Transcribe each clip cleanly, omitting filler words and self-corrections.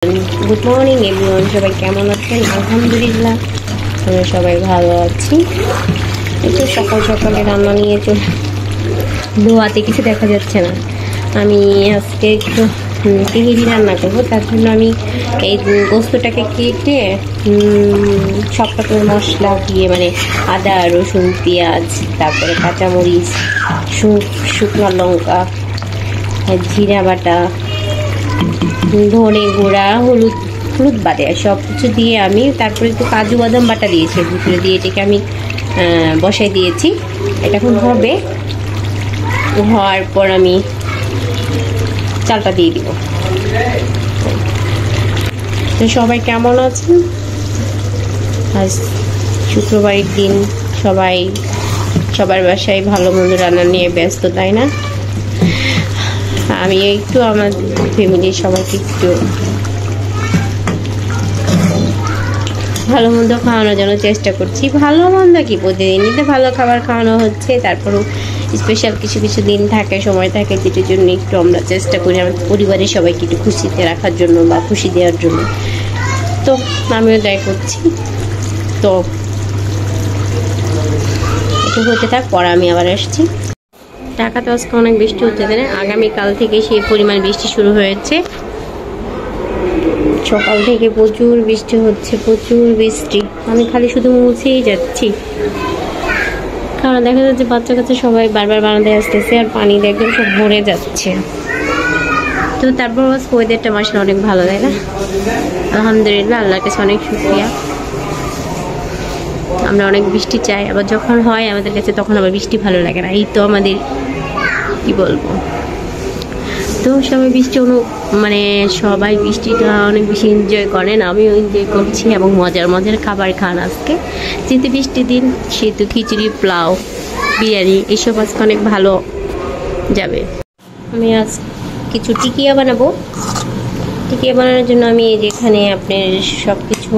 Good morning everyone, সবাই কেমন আছেন? আলহামদুলিল্লাহ আমরা সবাই ভালো আছি। একটু সকাল সকালে রান্না নিয়ে চলে, ধোয়াতে কিছু দেখা যাচ্ছে না। আমি আজকে একটু তেহেরি রান্না করবো, তার জন্য আমি এই গোস্তটাকে কেটে সব রকমের মশলা দিয়ে, মানে আদা, রসুন, পেঁয়াজ, তারপরে কাঁচামরিচ, শুকনো লঙ্কা, জিরা বাটা, ধনে গুঁড়া, হলুদ বাটে সব কিছু দিয়ে আমি তারপরে একটু কাজু বাদাম বাটা দিয়েছি ভিতরে দিয়ে, এটাকে আমি বসাই দিয়েছি। এটা এখন হবে, হওয়ার পর আমি চালটা দিয়ে দিব। তো সবাই কেমন আছেন? আজ শুক্রবারের দিন, সবার বাসায় ভালো মন্দ রান্না নিয়ে ব্যস্ত, তাই না? আমি একটু আমার ফ্যামিলির সবাইকে একটু ভালো মন্দ খাওয়ানোর জন্য চেষ্টা করছি। ভালো মন্দ কি, প্রতিদিনই তো ভালো খাবার খাওয়ানো হচ্ছে, তারপরেও স্পেশাল কিছু কিছু দিন থাকে, সময় থাকে, যেটার জন্য একটু আমরা চেষ্টা করি আমার পরিবারের সবাইকে একটু খুশিতে রাখার জন্য বা খুশি দেওয়ার জন্য। তো আমিও তাই করছি। তো একটু হতে থাক, পরে আমি আবার আসছি। ঢাকাতে আজকে অনেক বৃষ্টি হচ্ছে, তাই না? আগামীকাল থেকে সেই পরিমাণ বৃষ্টি শুরু হয়েছে। সকাল থেকে প্রচুর বৃষ্টি হচ্ছে, প্রচুর বৃষ্টি। আমি খালি শুধু মুছেই যাচ্ছি, কারণ দেখা যাচ্ছে বাচ্চা কাচ্চা সবাই বারবার বারান্দায় আসতেছে আর পানি দেখবেন সব ভরে যাচ্ছে। তো তারপর ওয়েদারটা মাসাল্লাহ অনেক ভালো, তাই না? আলহামদুলিল্লাহ, আল্লাহর কাছে অনেক শুকরিয়া। আমরা অনেক বৃষ্টি চাই, আবার যখন হয় আমাদের কাছে তখন আবার বৃষ্টি ভালো লাগে না। এই তো আমাদের কি বলবো। তো সবাই সবাই বৃষ্টিটা অনেক বেশি এনজয় করেন, আমিও এনজয় করছি এবং মজার খাবার খান আজকে। যেহেতু বৃষ্টির দিন, সেহেতু খিচুড়ি, পোলাও, বিরিয়ানি এসব আজকে অনেক ভালো যাবে। আমি আজ কিছু টিকিয়া বানাবো। টিকিয়া বানানোর জন্য আমি যেখানে আপনার সব কিছু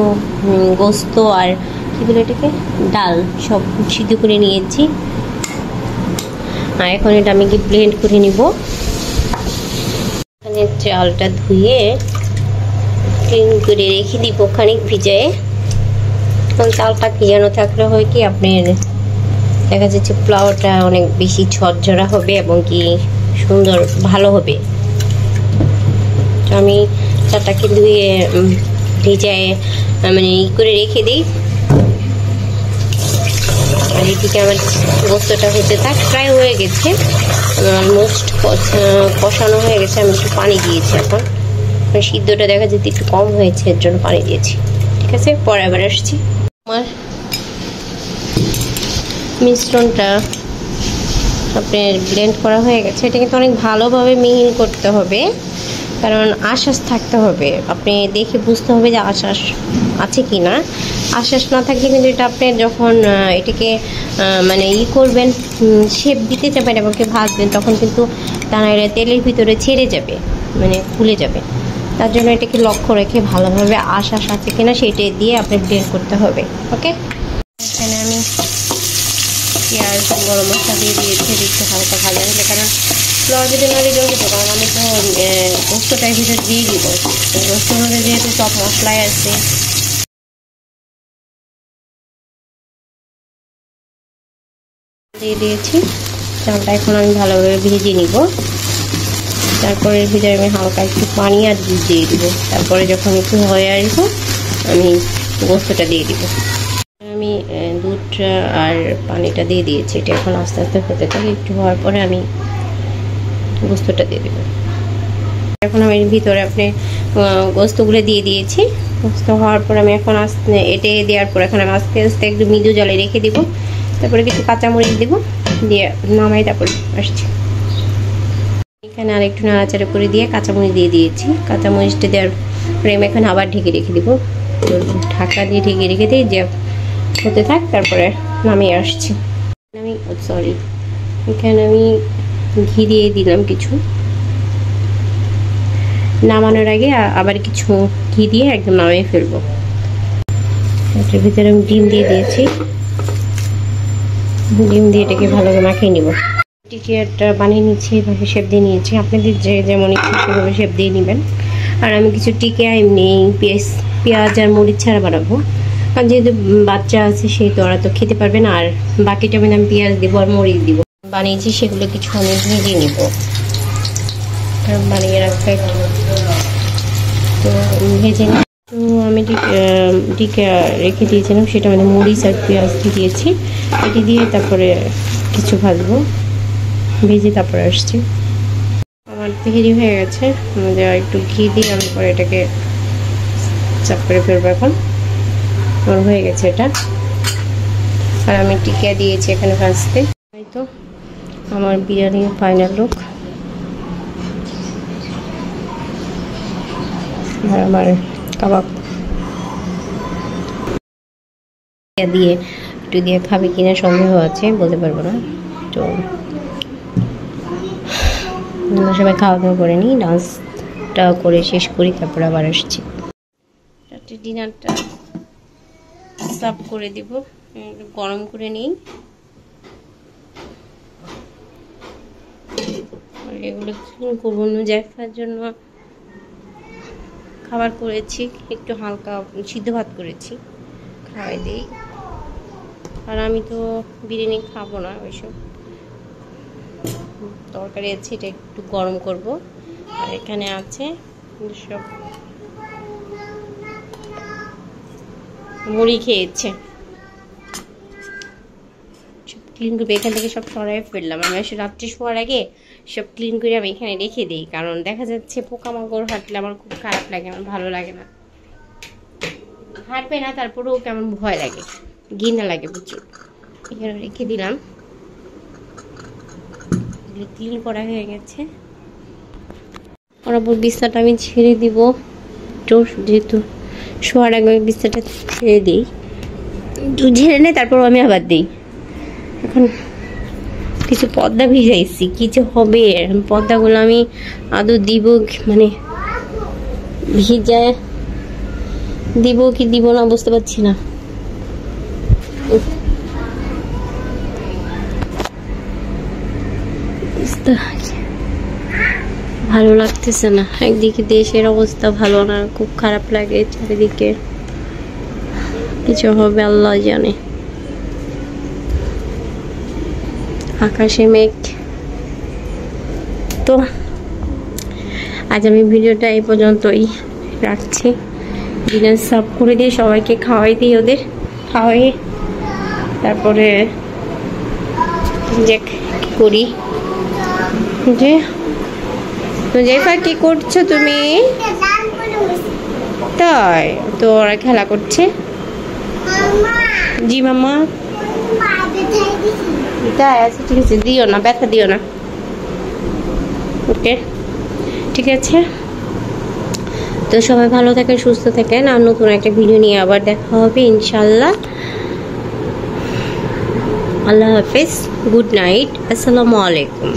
গোস্ত আর কি বলে এটাকে, ডাল সব সিদ্ধ করে নিয়েছি। আর এখন এটা আমি কি ব্লেন্ড করে নিব। এখানে চালটা ধুয়ে ক্লিন করে রেখে দিব খানিক ভিজায়ে। কারণ চালটা ভিজানো থাকলে হয় কি, আপনার দেখা যাচ্ছে পোলাওটা অনেক বেশি ঝরঝরা হবে এবং কি সুন্দর ভালো হবে। তো আমি চালটাকে ধুয়ে ভিজায়ে করে রেখে দিই। আর এদিকে আমার গোস্তটা হতে থাক, প্রায় হয়ে গেছে, অলমোস্ট কষানো হয়ে গেছে। আমি একটু পানি দিয়েছি, এখন সিদ্ধটা দেখা যেতে একটু কম হয়েছে, এর জন্য পানি দিয়েছি। ঠিক আছে, পরে আবার আসছি। আমার মিশ্রণটা আপনার ব্লেন্ড করা হয়ে গেছে। এটা কিন্তু অনেক ভালোভাবে মিহিন করতে হবে, কারণ আশ্বাস থাকতে হবে। আপনি দেখে বুঝতে হবে যে আশ্বাস আছে কি না। আশ্বাস না থাকলে কিন্তু এটা আপনি যখন এটাকে করবেন, শেপ দিতে যাবেন এবং ভাজবেন, তখন কিন্তু দানাটা তেলের ভিতরে ছেড়ে যাবে, খুলে যাবে। তার জন্য এটাকে লক্ষ্য রেখে ভালোভাবে আশ্বাস আছে কিনা সেটা দিয়ে আপনি ব্লেন্ড করতে হবে। ওকে, এখানে আমি পেঁয়াজ, গরম মশলা দিয়ে দিয়েছি, একটু হালকা ভাজা হলে, কারণ ফ্লোর যদি না দিলেও হতো, কারণ আমি তো গোস্তটার ভিতরে দিয়ে দিব। গোস্তের মধ্যে যেহেতু সব মশলাই আছে, দিয়ে দিয়েছি। চালটা এখন আমি ভালোভাবে ভেজে নিব। তারপরে এর ভিতরে আমি হালকা একটু পানি আর দুধ দিয়ে দিব। তারপরে যখন একটু হয়ে আসবো, আমি গোস্তটা দিয়ে দিব। আমি দুধটা আর পানিটা দিয়ে দিয়েছি। এটা এখন আস্তে আস্তে হতে থাকে, একটু হওয়ার পরে আমি গোস্তটা দিয়ে দেবো। এখন আমি ভিতরে আপনি গোস্তগুলো দিয়ে দিয়েছি। গোস্ত হওয়ার পর আমি এখন এটা দেওয়ার পর এখন আমি আস্তে আস্তে একটু মৃদু জলে রেখে দিব। তারপরে কিছু কাঁচামরিচ দেবো, দিয়ে নামাই তারপর আসছি। এখানে আর একটু নাড়াচাড়া করে দিয়ে কাঁচামরিচ দিয়ে দিয়েছি। কাঁচামরিচটা দেওয়ার পরে আমি এখন আবার ঢেকে রেখে দিব। ঢাকা দিয়ে ঢেকে রেখে দিই, যে হতে থাক, তারপরে নামিয়ে আসছি। এখানে আমি ঘি দিয়ে দিলাম কিছু। নামানোর আগে আবার কিছু ঘি দিয়ে একদম নামিয়ে ফেলবো। এটার ভিতরে আমি ডিম দিয়ে দিয়েছি। ডিম দিয়ে এটাকে ভালোভাবে মাখিয়ে নিব। টিকিয়াটা বানিয়ে নিচ্ছি, এভাবে শেপ দিয়ে নিয়েছি। আপনাদের যেমন ইচ্ছা সেভাবে শেপ দিয়ে নেবেন। আর আমি কিছু টিকা এমনি পেঁয়াজ আর মরিচ ছাড়া বানাবো, কারণ যেহেতু বাচ্চা আছে সেহেতু ওরা তো খেতে পারবে না। আর বাকিটা আমি পেঁয়াজ দিব আর মরিচ দিব। বানিয়েছি সেগুলো কিছু আমি ভেজে নিব, বানিয়ে রাখতে তো ভেজে নিই। তো আমি টিকা রেখে দিয়েছিলাম, সেটা মানে মরিচ আর পেঁয়াজ দিয়েছি। এটি দিয়ে তারপরে কিছু ভাজবো, ভেজে তারপরে আসছি। আমার তৈরি হয়ে গেছে, আমাদের একটু ঘি দিয়ে আমি পরে এটাকে চাপ করে ফেলবো। এখন আমার হয়ে গেছে এটা, আর আমি টিকা দিয়েছি এখানে ভাজতে। তাই তো আমার বিরিয়ানির ফাইনাল লুক। আর আমার কাবাব দিয়ে একটু দিয়ে খাবে কিনা সন্দেহ আছে, বলতে পারবো না। তো আমরা সবাই খাওয়া দাওয়া করে নিই, ডান্সটা করে শেষ করি, তারপর আবার আসছি। রাত্রে ডিনারটা সার্ভ করে দিব, গরম করে নিই। আর এগুলো করবো জায়ফার জন্য খাবার করেছি, একটু হালকা সিদ্ধ ভাত করেছি, খাওয়াই দিই। আর আমি তো বিরিয়ানি খাবো না, ওইসব তরকারি আছে, এটা একটু গরম করব। আর এখানে আছে সব মুড়ি খেয়েছে, সব ক্লিন করবে। এখান থেকে সব সরাই ফেললাম, আমি আসলে রাত্রে শোয়ার আগে সব ক্লিন করে আমি এখানে রেখে দিই, কারণ দেখা যাচ্ছে পোকামাকড় হাঁটলে আমার খুব খারাপ লাগে, আমার ভালো লাগে না। হাঁটবে না তারপরেও কেমন ভয় লাগে, ঘৃণা লাগে প্রচুর। এখানে রেখে দিলাম, ক্লিন করা হয়ে গেছে। ওর বিছনাটা আমি ছেড়ে দিব, তো যেহেতু শোয়ার আগে বিছনাটা ছেড়ে দিই, ঝেড়ে নেই, তারপর আমি আবার দিই। এখন কিছু পর্দা ভিজাইছি, কি যে হবে। পর্দাগুলো আমি আদৌ দিব, মানে ভিজায় দিব কি দিব না বুঝতে পারছি না। ভালো লাগতেছে না, একদিকে দেশের অবস্থা ভালো না, খুব খারাপ লাগে, চারিদিকে কিছু হবে আল্লাহ জানে। আকাশে মেঘ। তো আজ আমি ভিডিওটা এই পর্যন্তই রাখছি। ডিনার সার্ভ করে দিয়ে সবাইকে খাওয়াই দিই, ওদের খাওয়াই তারপরে যে করি। যে জেফা কি করছো তুমি? তাই তো ওরা খেলা করছে। জি মামা, তাই আছে, ঠিক আছে, দিও না, ব্যথা দিও না। ওকে, ঠিক আছে। তো সবাই ভালো থাকেন, সুস্থ থাকেন, আর নতুন একটা ভিডিও নিয়ে আবার দেখা হবে ইনশাল্লাহ। আল্লাহ হাফেজ, গুড নাইট, আসসালামু আলাইকুম।